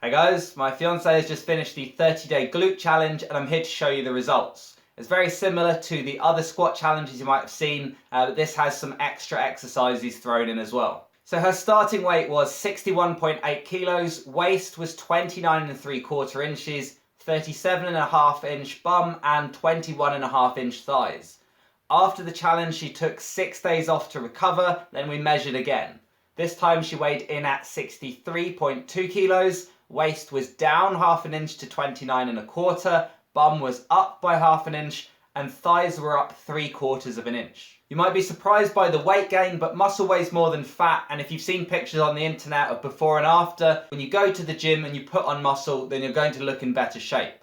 Hey guys, my fiance has just finished the 30-day glute challenge and I'm here to show you the results. It's very similar to the other squat challenges you might have seen, but this has some extra exercises thrown in as well. So her starting weight was 61.8 kilos, waist was 29.75 inches, 37.5 inch bum and 21.5 inch thighs. After the challenge she took 6 days off to recover, then we measured again. This time she weighed in at 63.2 kilos, waist was down half an inch to 29.25, bum was up by half an inch, and thighs were up 3/4 of an inch. You might be surprised by the weight gain, but muscle weighs more than fat, and if you've seen pictures on the internet of before and after, when you go to the gym and you put on muscle, then you're going to look in better shape.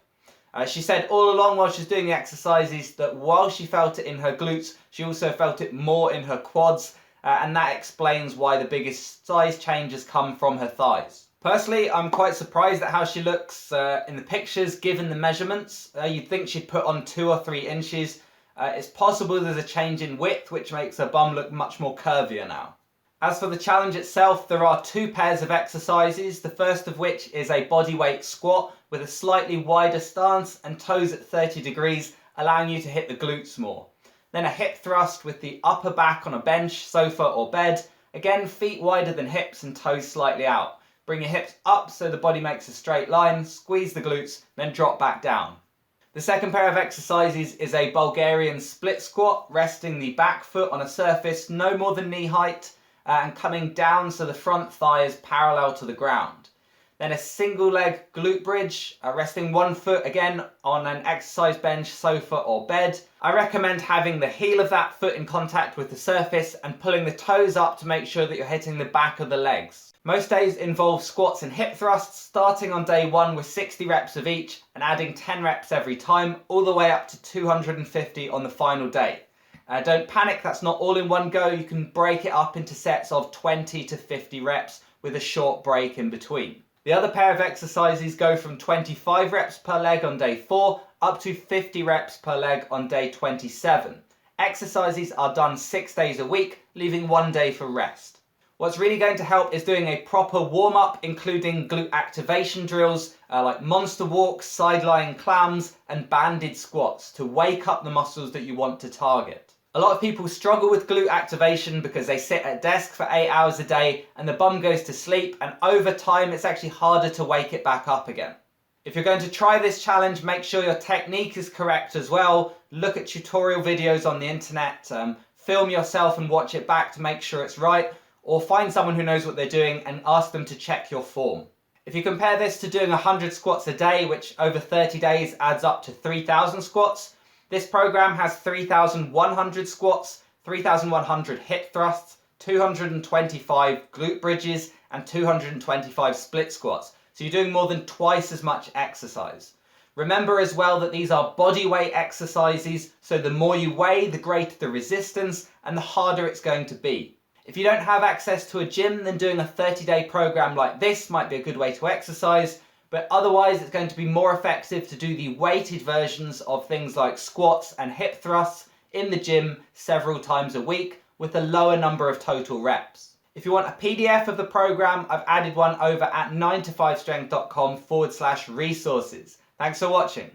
She said all along while she was doing the exercises that while she felt it in her glutes, she also felt it more in her quads, and that explains why the biggest size changes come from her thighs. Personally, I'm quite surprised at how she looks in the pictures given the measurements. You'd think she'd put on 2 or 3 inches. It's possible there's a change in width which makes her bum look much more curvier now. As for the challenge itself, there are 2 pairs of exercises, the first of which is a bodyweight squat with a slightly wider stance and toes at 30 degrees, allowing you to hit the glutes more. Then a hip thrust with the upper back on a bench, sofa or bed. Again, feet wider than hips and toes slightly out. Bring your hips up so the body makes a straight line, squeeze the glutes, then drop back down. The second pair of exercises is a Bulgarian split squat, resting the back foot on a surface no more than knee height and coming down so the front thigh is parallel to the ground. Then a single leg glute bridge, resting one foot again on an exercise bench, sofa or bed. I recommend having the heel of that foot in contact with the surface and pulling the toes up to make sure that you're hitting the back of the legs. Most days involve squats and hip thrusts, starting on day 1 with 60 reps of each and adding 10 reps every time, all the way up to 250 on the final day. Don't panic, that's not all in one go. You can break it up into sets of 20 to 50 reps with a short break in between. The other pair of exercises go from 25 reps per leg on day 4 up to 50 reps per leg on day 27. Exercises are done 6 days a week, leaving 1 day for rest. What's really going to help is doing a proper warm-up, including glute activation drills like monster walks, side-lying clams, and banded squats to wake up the muscles that you want to target. A lot of people struggle with glute activation because they sit at a desk for 8 hours a day and the bum goes to sleep, and over time it's actually harder to wake it back up again. If you're going to try this challenge, make sure your technique is correct as well. Look at tutorial videos on the internet, film yourself and watch it back to make sure it's right, or find someone who knows what they're doing and ask them to check your form. If you compare this to doing 100 squats a day, which over 30 days adds up to 3,000 squats, this program has 3,100 squats, 3,100 hip thrusts, 225 glute bridges, and 225 split squats. So you're doing more than twice as much exercise. Remember as well that these are body weight exercises, so the more you weigh, the greater the resistance and the harder it's going to be. If you don't have access to a gym, then doing a 30-day program like this might be a good way to exercise, but otherwise it's going to be more effective to do the weighted versions of things like squats and hip thrusts in the gym several times a week with a lower number of total reps. If you want a PDF of the program, I've added one over at 9to5strength.com/resources. Thanks for watching.